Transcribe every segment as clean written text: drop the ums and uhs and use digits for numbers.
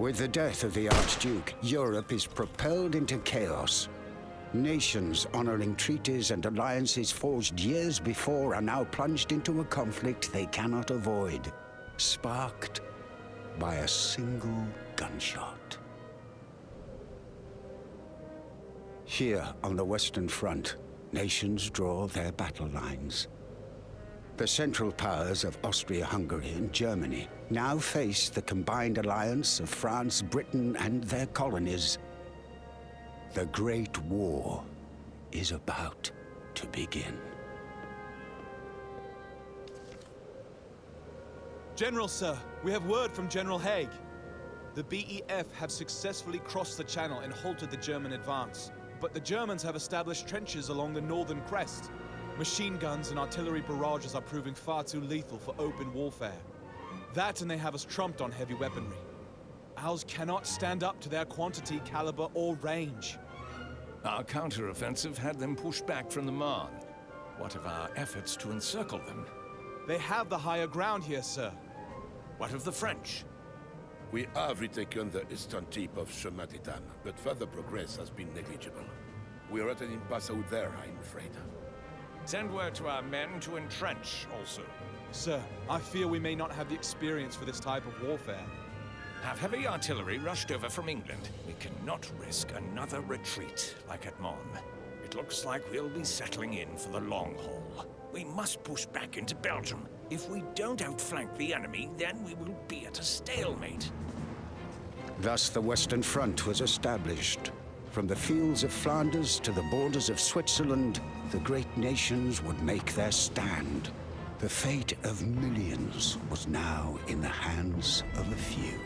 With the death of the Archduke, Europe is propelled into chaos. Nations honoring treaties and alliances forged years before are now plunged into a conflict they cannot avoid, sparked by a single gunshot. Here on the Western Front, nations draw their battle lines. The Central Powers of Austria-Hungary and Germany now face the combined alliance of France, Britain, and their colonies. The Great War is about to begin. General, sir, we have word from General Haig. The BEF have successfully crossed the channel and halted the German advance. But the Germans have established trenches along the northern crest. Machine guns and artillery barrages are proving far too lethal for open warfare. That and they have us trumped on heavy weaponry. Ours cannot stand up to their quantity, caliber, or range. Our counter-offensive had them pushed back from the Marne. What of our efforts to encircle them? They have the higher ground here, sir. What of the French? We have retaken the eastern tip of Chemin-Tétane, but further progress has been negligible. We are at an impasse out there, I'm afraid. Send word to our men to entrench also. Sir, I fear we may not have the experience for this type of warfare. Have heavy artillery rushed over from England. We cannot risk another retreat like at Mons. It looks like we'll be settling in for the long haul. We must push back into Belgium. If we don't outflank the enemy, then we will be at a stalemate. Thus the Western Front was established. From the fields of Flanders to the borders of Switzerland, the great nations would make their stand. The fate of millions was now in the hands of a few.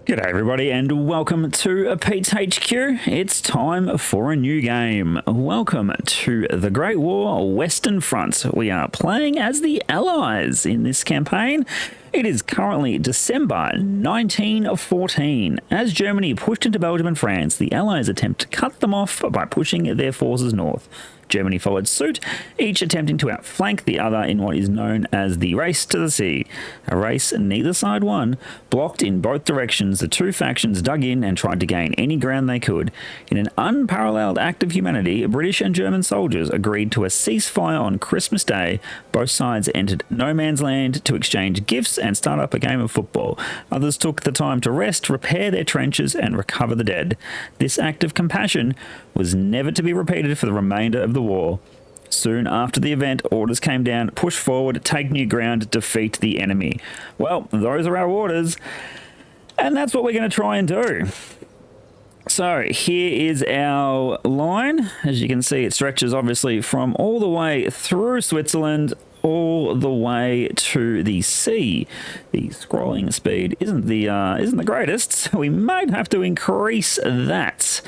G'day everybody and welcome to Pete's HQ. It's time for a new game. Welcome to the Great War Western Front. We are playing as the Allies in this campaign. It is currently December 1914. As Germany pushed into Belgium and France, the Allies attempt to cut them off by pushing their forces north. Germany followed suit, each attempting to outflank the other in what is known as the Race to the Sea. A race neither side won, blocked in both directions, the two factions dug in and tried to gain any ground they could. In an unparalleled act of humanity, British and German soldiers agreed to a ceasefire on Christmas Day. Both sides entered no man's land to exchange gifts and start up a game of football. Others took the time to rest, repair their trenches and recover the dead. This act of compassion was never to be repeated for the remainder of the war. Soon after the event, orders came down: push forward, take new ground, defeat the enemy. Well, those are our orders, and that's what we're going to try and do. So here is our line. As you can see, it stretches obviously from all the way through Switzerland all the way to the sea. The scrolling speed isn't the greatest, so we might have to increase that.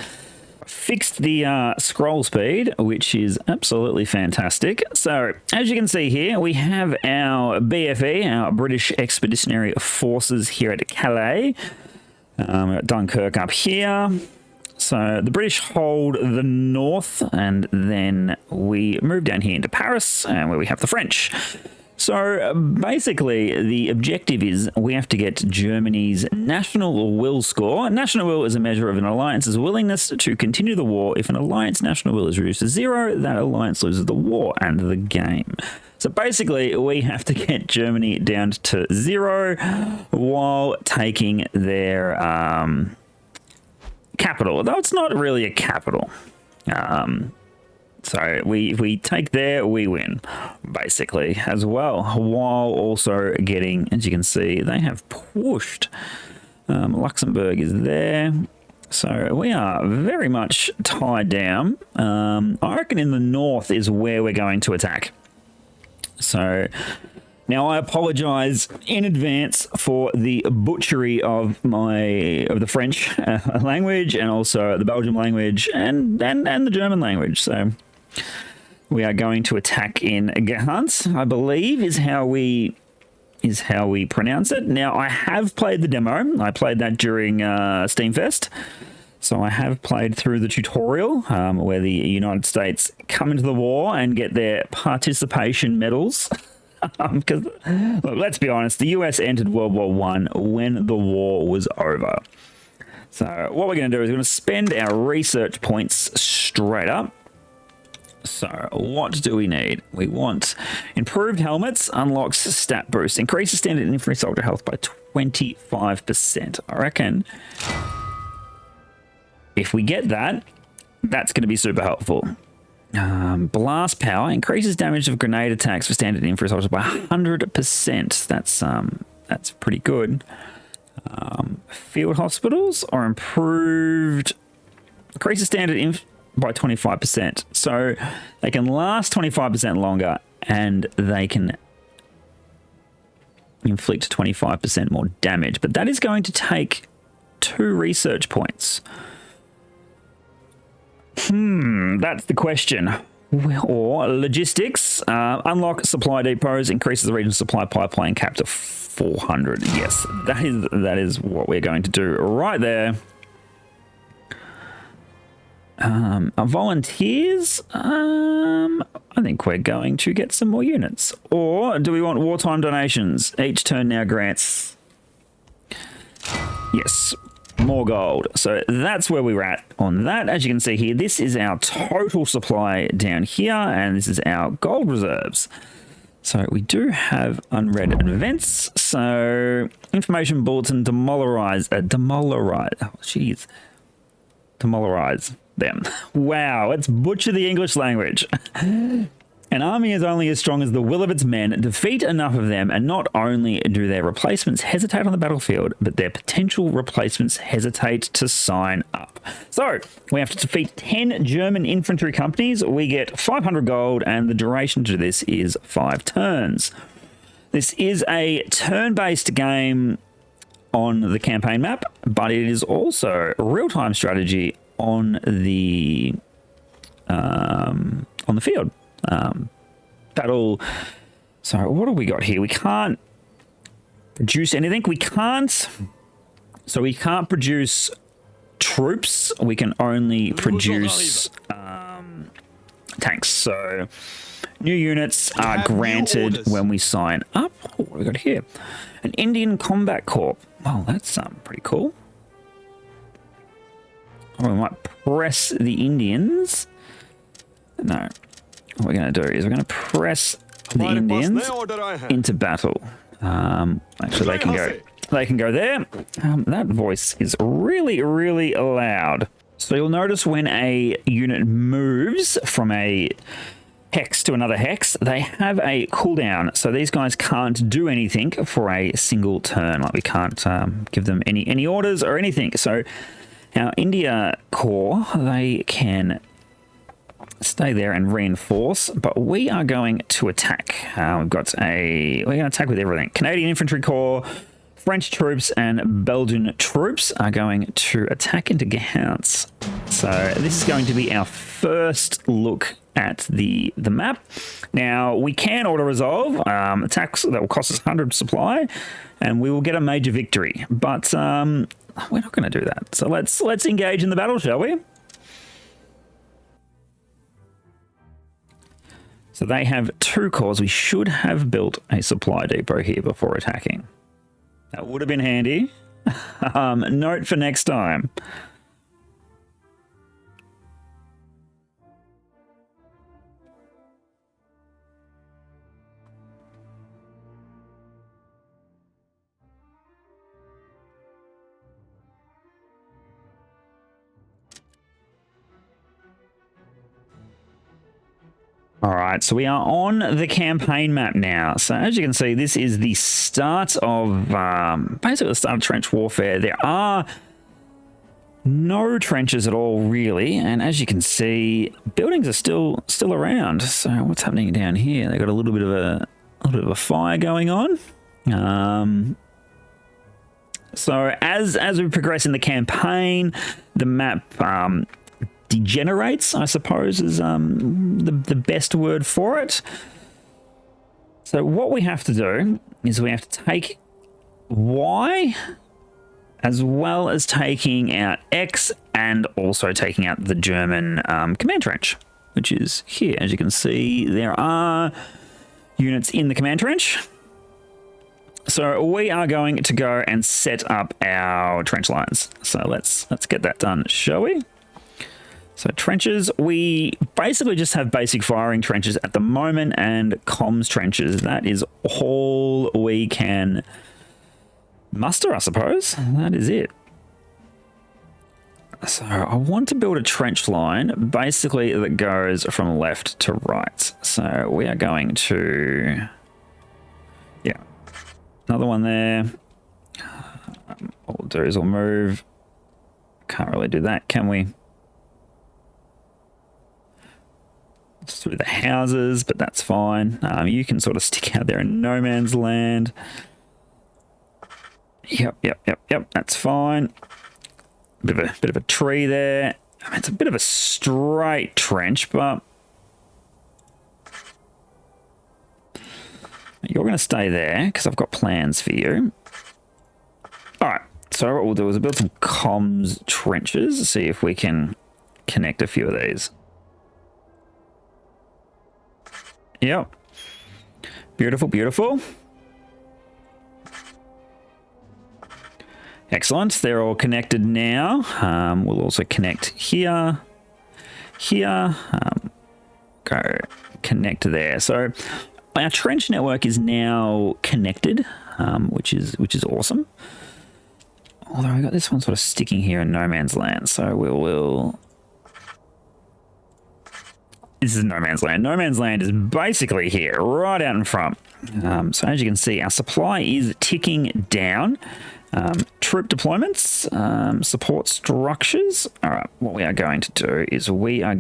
Fixed the scroll speed, which is absolutely fantastic. So, as you can see here, we have our BFE, our British Expeditionary Forces here at Calais. Dunkirk up here. So, the British hold the north, and then we move down here into Paris, where we have the French. So basically, the objective is we have to get Germany's national will score. National will is a measure of an alliance's willingness to continue the war. If an alliance national will is reduced to 0, that alliance loses the war and the game. So basically, we have to get Germany down to 0 while taking their capital, though it's not really a capital. So we take there, we win, basically, as well, while also getting, as you can see, they have pushed. Luxembourg is there. So we are very much tied down. I reckon in the north is where we're going to attack. So now I apologise in advance for the butchery of the French language and also the Belgian language and the German language. So we are going to attack in Gehans, I believe, is how we pronounce it. Now I have played the demo. I played that during Steamfest. So I have played through the tutorial where the United States come into the war and get their participation medals. Because, look, let's be honest, the US entered World War One when the war was over. So what we're going to do is we're going to spend our research points straight up. So what do we need? We want improved helmets, unlocks stat boost, increases standard infantry soldier health by 25%. I reckon if we get that, that's going to be super helpful. Blast power increases damage of grenade attacks for standard infantry soldiers by 100%. That's pretty good. Field hospitals are improved. Increases standard by 25%. So they can last 25% longer and they can inflict 25% more damage. But that is going to take 2 research points. That's the question. Or logistics. Unlock supply depots, increases the region's supply pipeline cap to 400. Yes, that is what we're going to do right there. Volunteers. I think we're going to get some more units. Or do we want wartime donations? Each turn now grants. Yes. More gold. So that's where we were at on that. As you can see here, this is our total supply down here, and this is our gold reserves. So we do have unread events. So information bulletin, demolarize them. Wow, let's butcher the English language. An army is only as strong as the will of its men. Defeat enough of them, and not only do their replacements hesitate on the battlefield, but their potential replacements hesitate to sign up. So, we have to defeat 10 German infantry companies. We get 500 gold, and the duration to this is 5 turns. This is a turn-based game on the campaign map, but it is also real-time strategy on the field. So what have we got here? We can't produce anything. We can't produce troops. We can only produce tanks. So new units are granted when we sign up. Oh, what have we got here? An Indian Combat Corps. Well, that's pretty cool. Oh, we might press the Indians. No. What we're going to do is we're going to press the Indians into battle. Actually, they can go there. That voice is really, really loud. So you'll notice when a unit moves from a hex to another hex, they have a cooldown. So these guys can't do anything for a single turn. Like we can't give them any orders or anything. So our India Corps, they can stay there and reinforce, but we are going to attack. We're going to attack with everything. Canadian Infantry Corps, French troops, and Belgian troops are going to attack into Gehance. So this is going to be our first look at the map. Now we can auto-resolve attacks that will cost us 100 supply, and we will get a major victory. But we're not going to do that. So let's engage in the battle, shall we? So they have 2 corps. We should have built a supply depot here before attacking. That would have been handy. Note for next time. All right, so we are on the campaign map now. So as you can see, this is the start of, basically the start of trench warfare. There are no trenches at all, really. And as you can see, buildings are still around. So what's happening down here? They've got a little bit of a fire going on. So as we progress in the campaign, the map degenerates, I suppose, is the best word for it. So what we have to do is we have to take Y as well as taking out X and also taking out the German command trench, which is here. As you can see, there are units in the command trench. So we are going to go and set up our trench lines. So let's get that done, shall we? So trenches, we basically just have basic firing trenches at the moment and comms trenches. That is all we can muster, I suppose. That is it. So I want to build a trench line basically that goes from left to right. So we are going to, yeah, another one there. What we'll do is we'll move. Can't really do that, can we? It's through the houses, but that's fine. You can sort of stick out there in no man's land. Yep, that's fine. Bit of a tree there. I mean, it's a bit of a straight trench, but you're going to stay there because I've got plans for you. All right, so what we'll do is we'll build some comms trenches, see if we can connect a few of these. Yep. Beautiful, beautiful. Excellent. They're all connected now. We'll also connect here. Go connect to there. So our trench network is now connected, which is awesome. Although I got this one sort of sticking here in no man's land, so we will. This is no man's land. No man's land is basically here, right out in front. So as you can see, our supply is ticking down. Troop deployments, support structures. All right, what we are going to do is we're on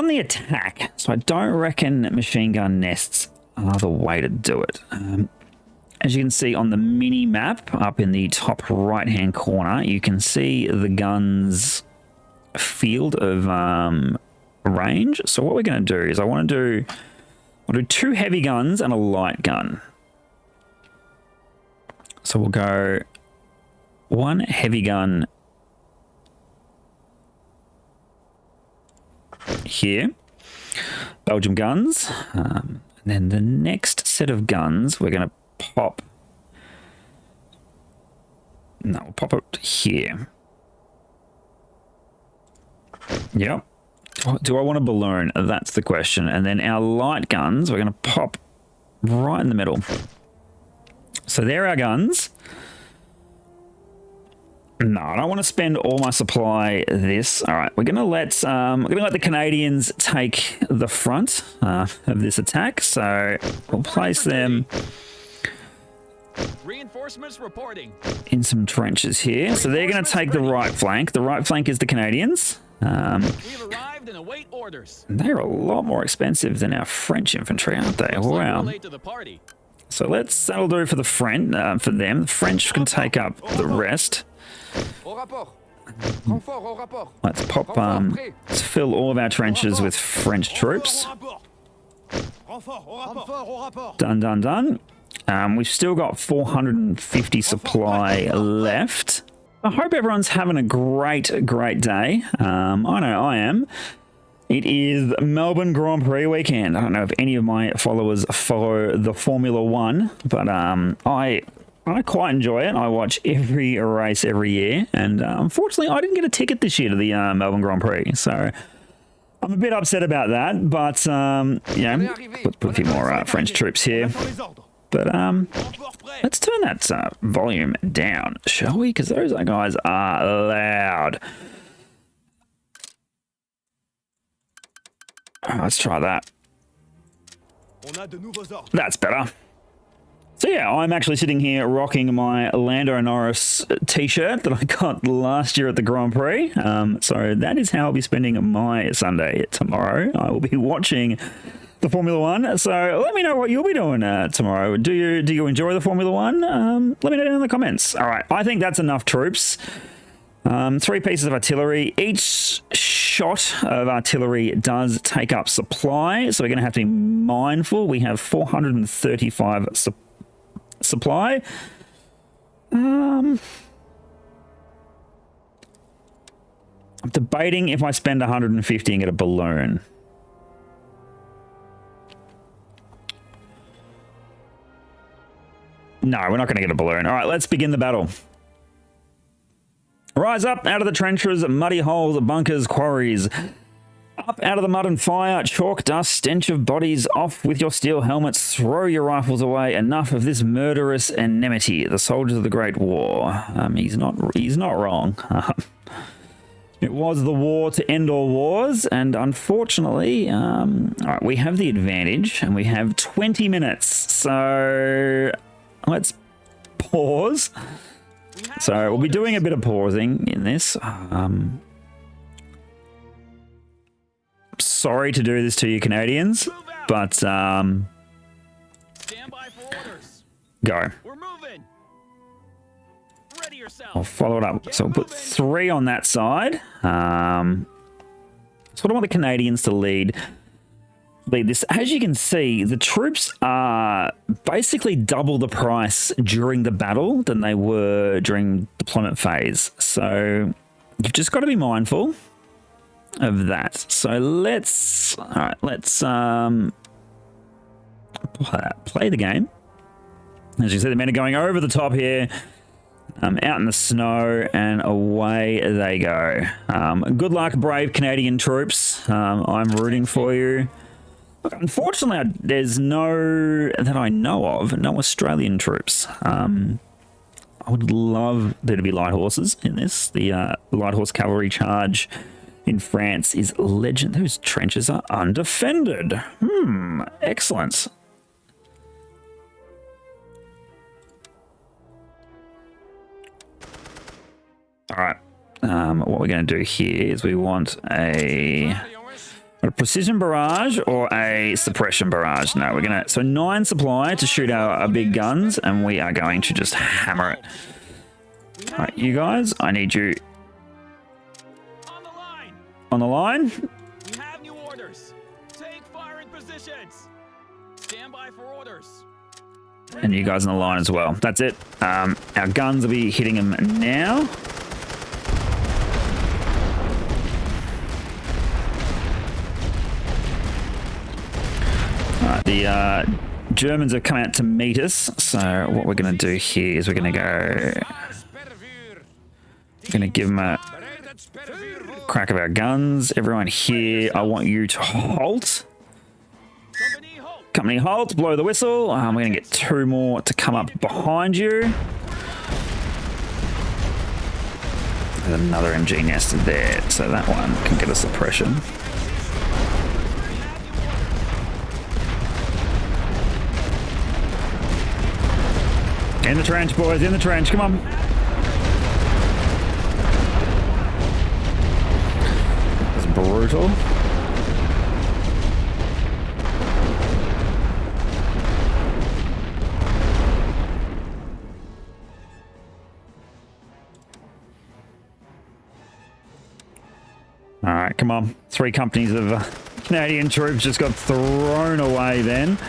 the attack, so I don't reckon machine gun nests are the way to do it. As you can see on the mini map up in the top right hand corner, you can see the guns field of range. So what we're going to do is I'll do 2 heavy guns and a light gun. So we'll go 1 heavy gun here, Belgium guns, and then the next set of guns we're going to pop. No, we'll pop it here. Yep. Do I want a balloon? That's the question. And then our light guns we're going to pop right in the middle. So there are our guns. No, I don't want to spend all my supply this. All right, we're gonna let the Canadians take the front of this attack. So we'll place them Reinforcements reporting in some trenches here. So they're going to take the right flank. The right flank is the Canadians. We've arrived and await orders. They're a lot more expensive than our French infantry, aren't they? Wow. Late to the party. So that'll do for the for them. The French can take up the rest. Let's pop. Let's fill all of our trenches with French troops. Done. We've still got 450 supply left. I hope everyone's having a great day. I know I am. It is Melbourne Grand Prix weekend. I don't know if any of my followers follow the Formula One, but I quite enjoy it. I watch every race every year, and unfortunately, I didn't get a ticket this year to the Melbourne Grand Prix, so I'm a bit upset about that. But yeah, put a few more French troops here. But let's turn that volume down, shall we? Because those guys are loud. Let's try that. That's better. So yeah, I'm actually sitting here rocking my Lando Norris t-shirt that I got last year at the Grand Prix. So that is how I'll be spending my Sunday tomorrow. I will be watching the Formula One. So let me know what you'll be doing tomorrow. Do you enjoy the Formula One? Let me know down in the comments. All right, I think that's enough troops. 3 pieces of artillery. Each shot of artillery does take up supply, so we're going to have to be mindful. We have 435 supply. I'm debating if I spend 150 and get a balloon. No, we're not going to get a balloon. All right, let's begin the battle. Rise up out of the trenches, muddy holes, bunkers, quarries. Up out of the mud and fire, chalk, dust, stench of bodies, off with your steel helmets, throw your rifles away. Enough of this murderous enmity. The soldiers of the Great War. He's not wrong. It was the war to end all wars, and unfortunately, all right, we have the advantage, and we have 20 minutes. So let's pause. So we'll be doing a bit of pausing in this. Sorry to do this to you Canadians, but Stand by for orders. go. We're moving. Ready yourself. I'll follow it up. So we'll put 3 on that side. So I want the Canadians to lead this. As you can see, the troops are basically double the price during the battle than they were during deployment phase. So you've just got to be mindful of that. So let's play the game. As you see, the men are going over the top here, out in the snow, and away they go. Good luck, brave Canadian troops. I'm rooting for you. Look, unfortunately, there's that I know of, no Australian troops. I would love there to be light horses in this. The light horse cavalry charge in France is legend. Those trenches are undefended. Excellent. All right. What we're going to do here is we want a precision barrage or a suppression barrage. No, we're going to... So 9 supply to shoot our big guns, and we are going to just hammer it. All right, you guys, I need you... On the line? We have new orders. Take firing positions. Stand by for orders. And you guys on the line as well. That's it. Our guns will be hitting them now. Alright, the Germans have come out to meet us. So what we're going to do here is we're going to go... We're going to give them a crack of our guns. Everyone here, I want you to halt. Company halt, blow the whistle. We're going to get 2 more to come up behind you. There's another MG nested there, so that one can get a suppression. In the trench, boys, in the trench, come on. Brutal. All right, come on. 3 companies of Canadian troops just got thrown away then.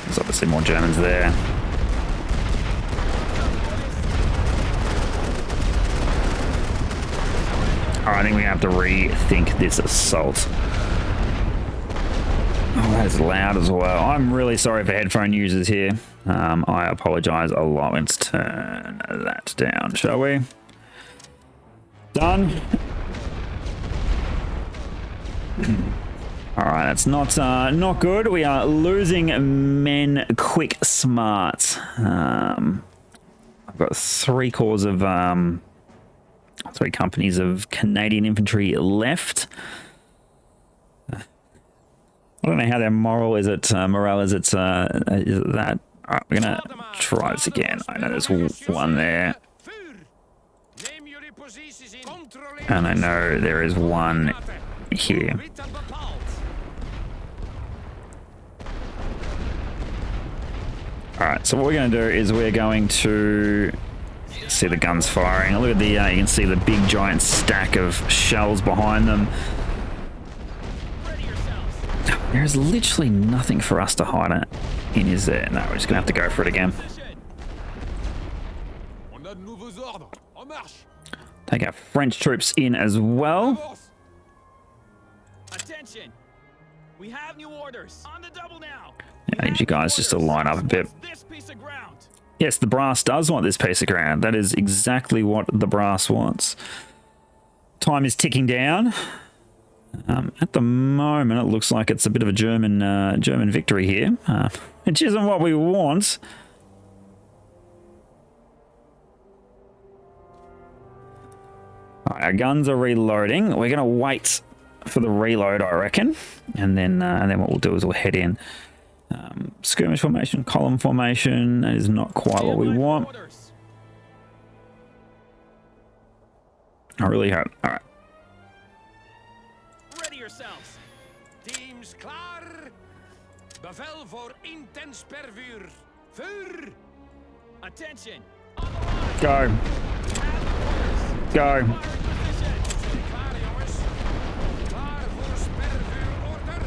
There's obviously more Germans there. I think we have to rethink this assault. Oh, that is loud as well. I'm really sorry for headphone users here. I apologize a lot. Let's turn that down, shall we? Done. All right, that's not good. We are losing men quick smart. I've got 3 corps of 3 companies of Canadian infantry left. I don't know how their morale is at is it that. All right, we're gonna try this again. I know there's one there, and I know there is one here. All right, so what we're going to do is we're going to see the guns firing. Look at the, you can see the big giant stack of shells behind them. There's literally nothing for us to hide at. in is there? No, we're just going to have to go for it again. Position. On a de nouveaux ordres. En marche. Take our French troops in as well. Avance. Attention. We have new orders. On the double now. I need you guys just to line up a bit. This piece of ground. Yes, the brass does want this piece of ground. That is exactly what the brass wants. Time is ticking down. At the moment, it looks like it's a bit of a German victory here, which isn't what we want. All right, our guns are reloading. We're going to wait for the reload, I reckon, and then what we'll do is we'll head in. Skirmish formation, column formation. That is not quite what we Stand by for want. orders. I really hope. All right. Ready yourselves. Teams klaar. Bevel voor intens per vuur. Vuur. Attention. On the line. Go. We have new orders. Go. Fire in position. Klaar jongens. Klaar voor spervuurorder.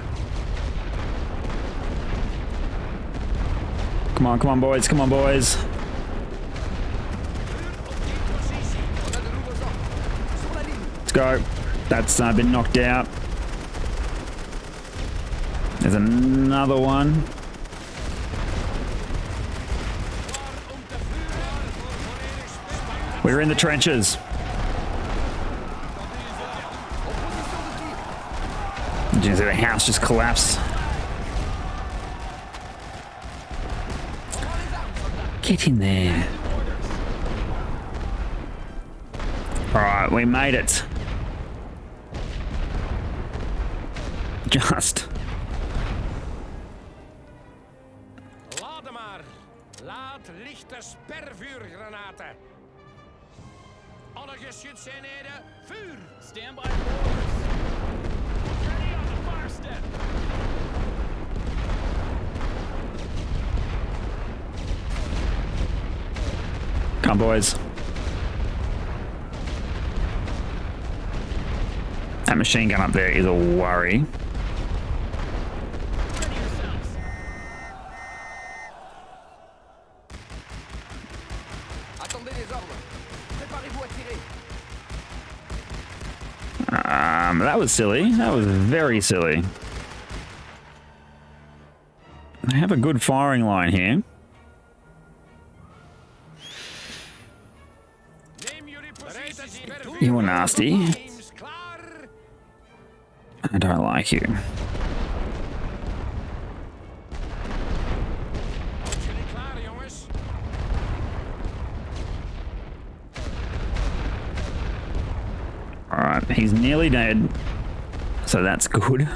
Come on, boys. Come on, boys. Vuur op die positie. On a de nouveaux ordres. Sur la ligne. Let's go. That's been knocked out. There's another one. Klaar om te vuren. Voor volledig spervuur. We're in the trenches. Did you see the house just collapsed? Get in there. Alright, we made it. Just. Laat maar. Laat lichte spervuurgranaten. Alle geschützeenheden, vuur. Stand by for orders. Ready on the fire step. Come, boys. That machine gun up there is a worry. Ready yourselves. Attendez les ordres. Préparez-vous à tirer. That was silly. That was very silly. They have a good firing line here. Neem jullie posities in. You were nasty. Teams klaar. I don't like you. Als jullie klaar jongens. Alright, he's nearly dead. So that's good.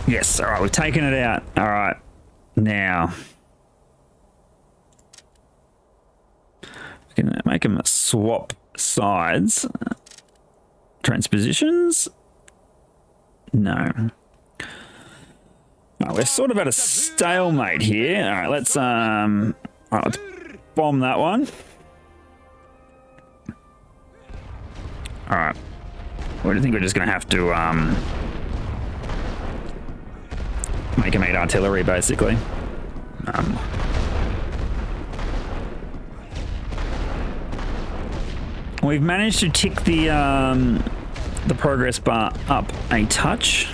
Yes, alright, we've taken it out. Alright, now. We can make him swap sides. Transpositions? No. Right, we're sort of at a stalemate here. Alright, let's alright, let's bomb that one. Alright. I think we're just gonna have to make him eat artillery basically. We've managed to tick the progress bar up a touch.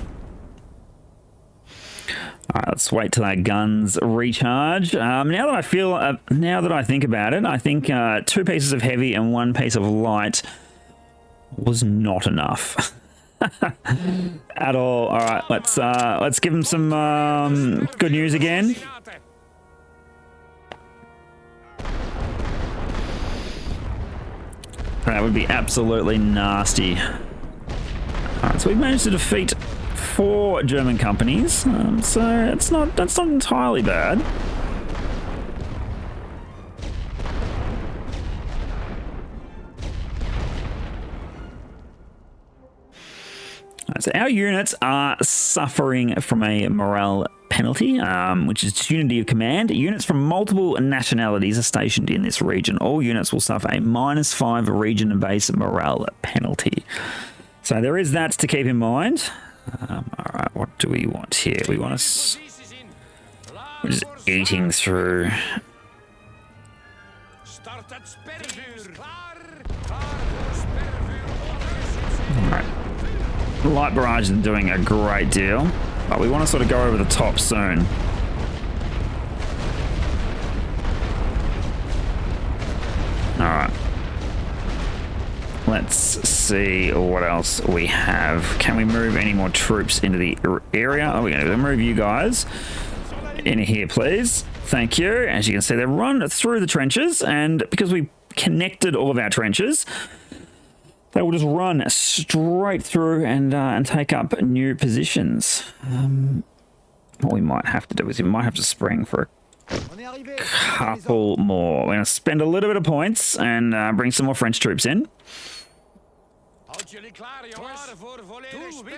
All right, let's wait till our guns recharge. Now that I think about it, I think 2 pieces of heavy and 1 piece of light was not enough at all. All right, let's give them some good news again. That would be absolutely nasty. Alright, so we've managed to defeat 4 German companies, so that's not entirely bad. So our units are suffering from a morale penalty, which is disunity of command. Units from multiple nationalities are stationed in this region. All units will suffer a -5 region-based morale penalty. So there is that to keep in mind. Alright, what do we want here? We want to... We're just eating through. Alright. The light barrage is doing a great deal, but we want to sort of go over the top soon. Alright. Let's see what else we have. Can we move any more troops into the area? Oh, we're going to move you guys in here, please. Thank you. As you can see, they run through the trenches, and because we connected all of our trenches, they will just run straight through and take up new positions. What we might have to do is we might have to spring for a couple more. We're going to spend a little bit of points and bring some more French troops in.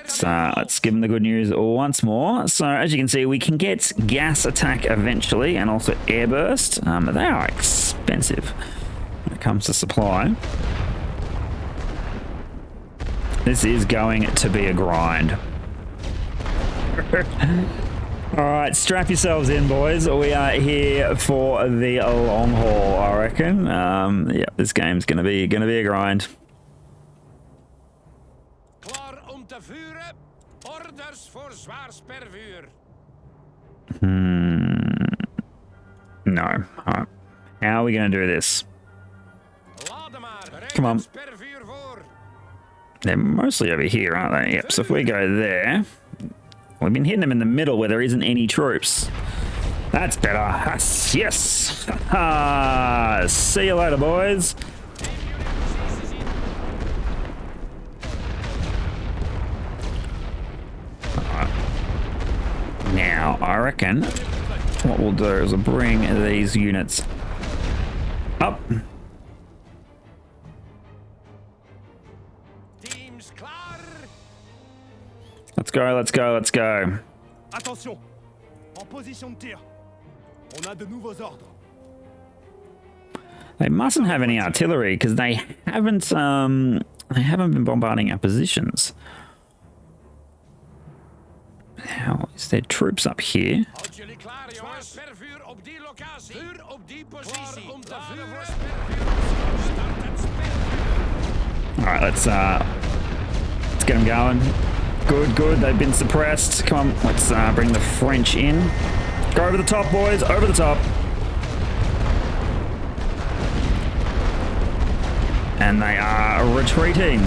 So let's give them the good news once more. So as you can see, we can get gas attack eventually and also air burst. They are expensive when it comes to supply. This is going to be a grind. Alright, strap yourselves in, boys. We are here for the long haul, I reckon. Yeah, this game's gonna be a grind. No. Alright. How are we gonna do this? Come on. They're mostly over here, aren't they? Yep, so if we go there... We've been hitting them in the middle where there isn't any troops. That's better. Yes! See you later, boys. Now, I reckon what we'll do is we'll bring these units up. Let's go, let's go, let's go. Attention! En position de tir. On a de nouveaux ordres. They mustn't have any artillery because they haven't been bombarding our positions. How is there troops up here? Alright, let's get them going. Good, good. They've been suppressed. Come on, let's bring the French in. Go over the top, boys. Over the top. And they are retreating.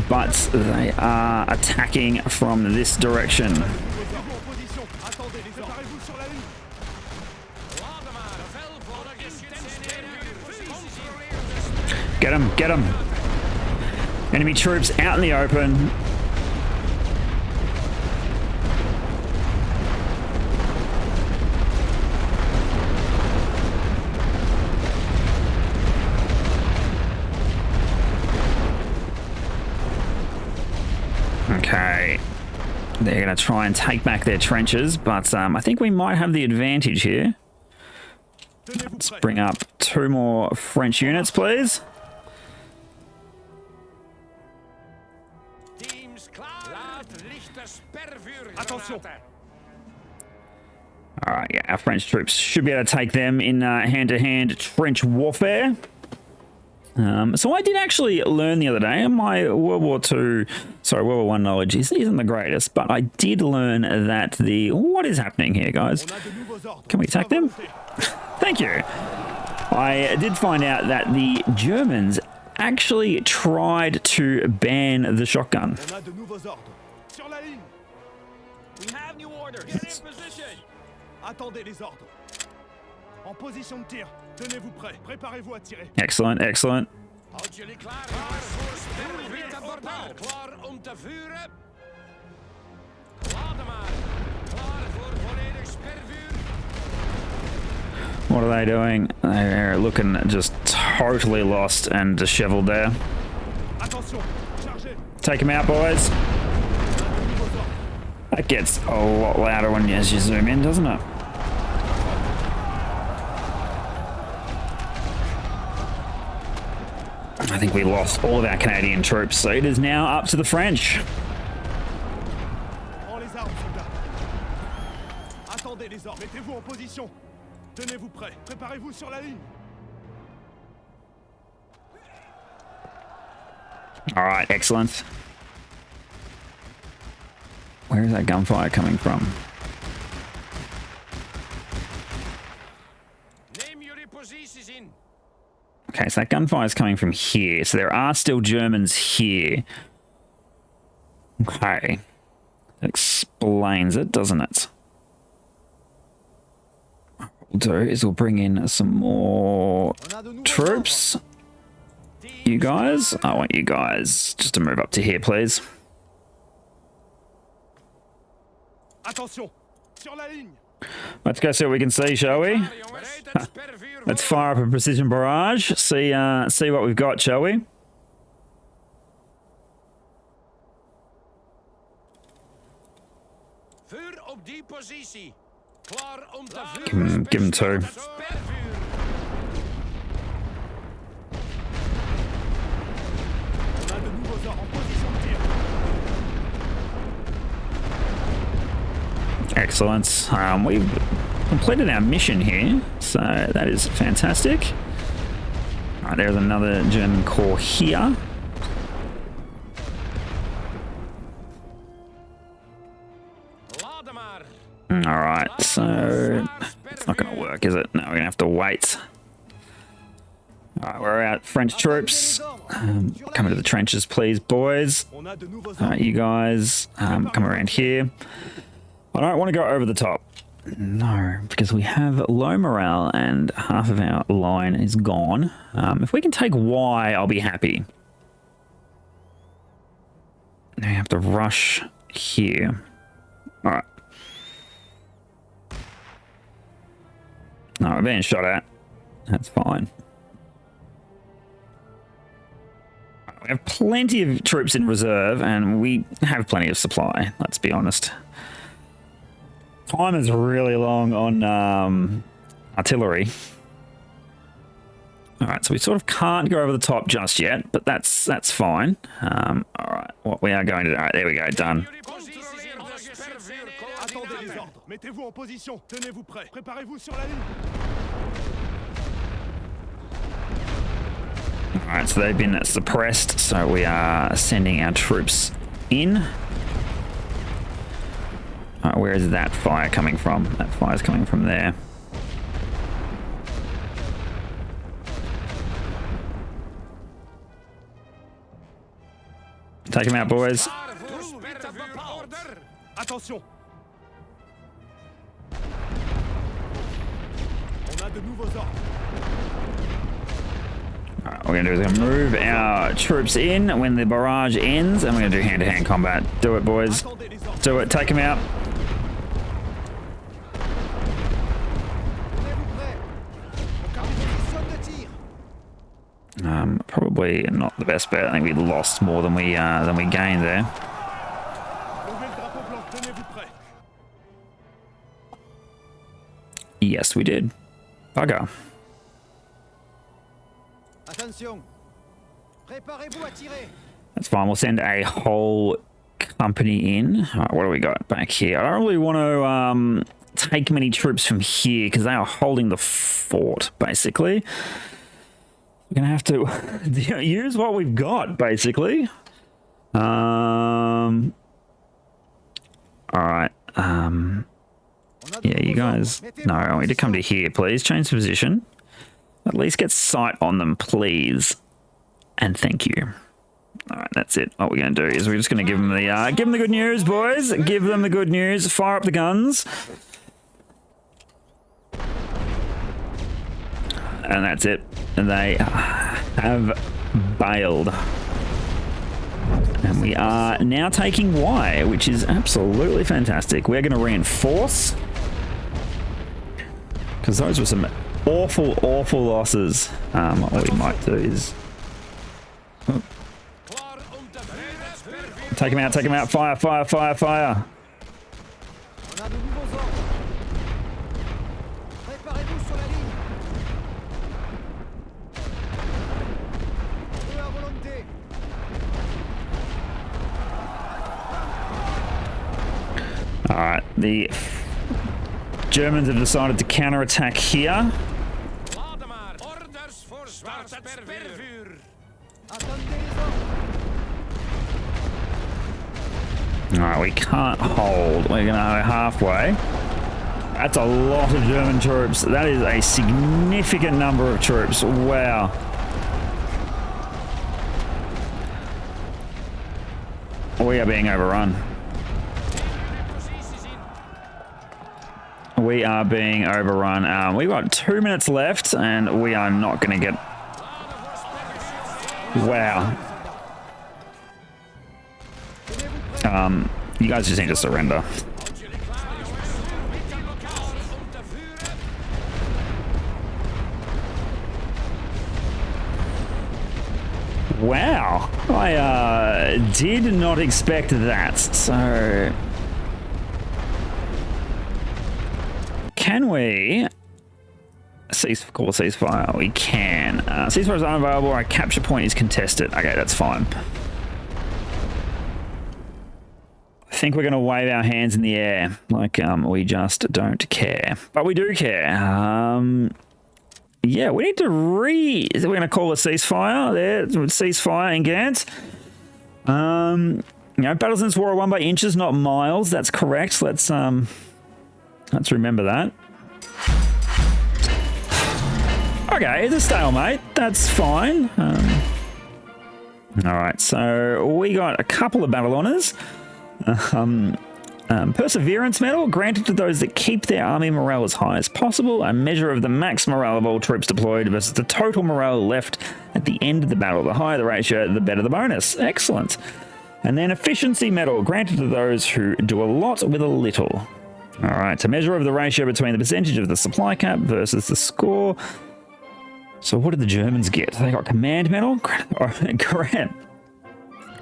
But they are attacking from this direction. Get them, get them. Enemy troops out in the open. Okay. They're going to try and take back their trenches, but I think we might have the advantage here. Let's bring up 2 more French units, please. Alright, yeah, our French troops should be able to take them in hand-to-hand trench warfare. So I did actually learn the other day, my World War I knowledge isn't the greatest, but I did learn that the... What is happening here, guys? Can we attack them? Thank you. I did find out that the Germans actually tried to ban the shotgun. We have new orders. Get in position. Attendez les ordres. En position de tir. Tenez-vous prêts. Préparez-vous à tirer. Excellent, excellent. What are they doing? They're looking just totally lost and disheveled there. Take them out, boys. That gets a lot louder as you zoom in, doesn't it? I think we lost all of our Canadian troops, so it is now up to the French. Mettez-vous en position. Tenez-vous prêts. Préparez-vous sur la ligne. All right, excellent. Where is that gunfire coming from? Name your positions in. Okay, so that gunfire is coming from here. So there are still Germans here. Okay. That explains it, doesn't it? What we'll do is we'll bring in some more troops. You guys, I want you guys just to move up to here, please. Attention, sur la ligne. Let's go see what we can see, shall we? Let's fire up a precision barrage. See what we've got, shall we? Vuur op die positie. Klaar om te Give him two. On a de nouveaux ordres en position de tir. Excellent. We've completed our mission here, so that is fantastic. All right, there's another German corps here. All right, so it's not going to work, is it? No, we're going to have to wait. All right, we're out. French troops, come into the trenches, please, boys. On a de nouveaux All right, you guys, come around here. I don't want to go over the top. No, because we have low morale and half of our line is gone. If we can take Y, I'll be happy. Now we have to rush here. All right. No, we're being shot at. That's fine. We have plenty of troops in reserve, and we have plenty of supply, let's be honest. Time is really long on artillery. All right, so we sort of can't go over the top just yet, but that's fine. All right, what we are going to do. All right, there we go, done. Attendez les ordres. Mettez-vous en position. Tenez-vous prêts. Préparez-vous sur la ligne. All right, so they've been suppressed, so we are sending our troops in. All right, where is that fire coming from? That fire's coming from there. Take him out, boys. Attention. On a de nouveaux ordres. All right, what we're going to do is move our troops in when the barrage ends, and we're going to do hand-to-hand combat. Do it, boys. Do it. Take him out. Probably not the best bet. I think we lost more than we gained there. Yes, we did. Bugger. That's fine. We'll send a whole company in. All right, what do we got back here? I don't really want to take many troops from here because they are holding the fort, basically. We're going to have to use what we've got, basically. All right. Yeah, you guys... No, I want you to come to here, please. Change position. At least get sight on them, please. And thank you. All right, that's it. What we're going to do is we're just going to give them the good news, boys. Give them the good news. Fire up the guns. And that's it. They have bailed. And we are now taking Y, which is absolutely fantastic. We're going to reinforce. Because those were some awful, awful losses. What we might do is... Oh. Take him out, take him out. Fire, fire, fire, fire. Alright, the Germans have decided to counterattack here. Alright, we can't hold. We're going to go halfway. That's a lot of German troops. That is a significant number of troops. Wow. We are being overrun. We are being overrun. We've got 2 minutes left, and we are not going to get... Wow. You guys just need to surrender. Wow. I did not expect that. So... Can we... call a ceasefire? We can. Ceasefire is unavailable. Our capture point is contested. Okay, that's fine. I think we're going to wave our hands in the air like we just don't care. But we do care. Yeah, we need to we're going to call a ceasefire there. Ceasefire in Gant. You know, battles in this war are won by inches, not miles. That's correct. Let's remember that. Okay, it's a stalemate. That's fine. All right, so we got a couple of battle honors. Perseverance medal granted to those that keep their army morale as high as possible. A measure of the max morale of all troops deployed versus the total morale left at the end of the battle. The higher the ratio, the better the bonus. Excellent. And then efficiency medal granted to those who do a lot with a little. All right, a measure of the ratio between the percentage of the supply cap versus the score. So what did the Germans get? They got command medal?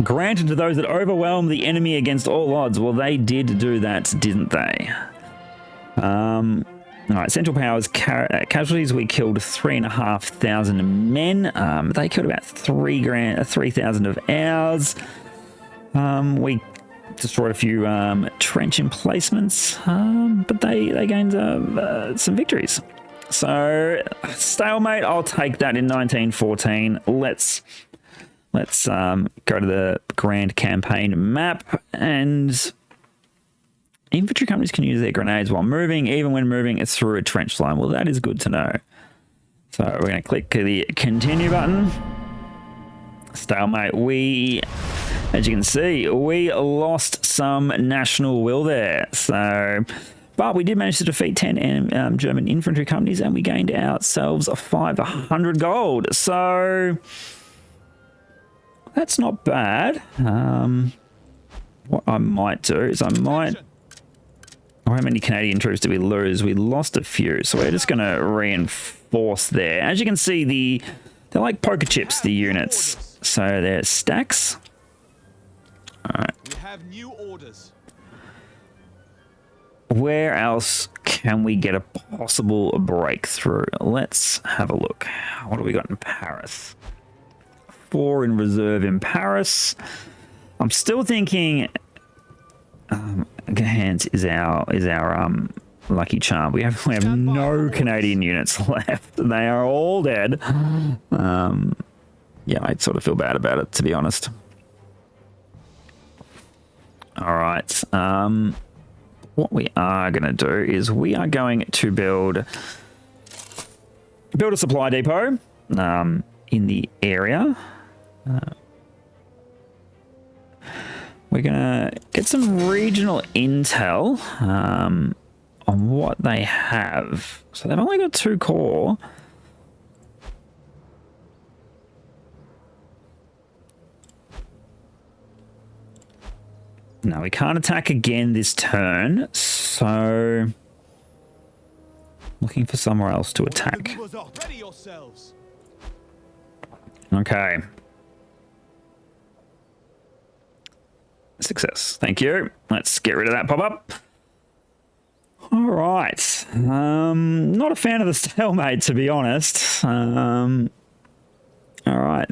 Granted to those that overwhelm the enemy against all odds. Well, they did do that, didn't they? All right, Central Powers casualties. We killed 3,500 men. They killed about 3,000 of ours. We destroyed a few trench emplacements, but they gained some victories. So, stalemate, I'll take that in 1914. Let's go to the Grand Campaign map, and infantry companies can use their grenades while moving, even when moving through a trench line. Well, that is good to know. So we're going to click the continue button. Stalemate, as you can see, we lost some national will there. So, but we did manage to defeat 10 German infantry companies, and we gained ourselves 500 gold. So that's not bad. What I might do is how many Canadian troops did we lose? We lost a few, so we're just going to reinforce there. As you can see, they're like poker chips, the units. So they're stacks. All right. We have new orders. Where else can we get a possible breakthrough? Let's have a look. What do we got in Paris? 4 in reserve in Paris. I'm still thinking Gahans is our lucky charm. We have no Canadian units left. They are all dead. Yeah, I sort of feel bad about it, to be honest. All right. What we are going to do is we are going to build a supply depot in the area. We're going to get some regional intel on what they have. So they've only got 2 core. No, we can't attack again this turn, so looking for somewhere else to attack. Ready yourselves. Okay. Success. Thank you. Let's get rid of that pop-up. All right. Not a fan of the stalemate, to be honest. All right.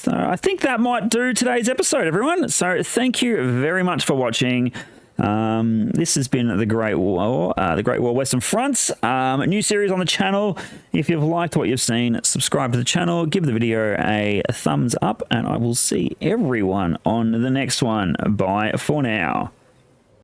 So I think that might do today's episode, everyone. So thank you very much for watching. This has been the Great War Western Front. New series on the channel. If you've liked what you've seen, subscribe to the channel, give the video a thumbs up, and I will see everyone on the next one. Bye for now.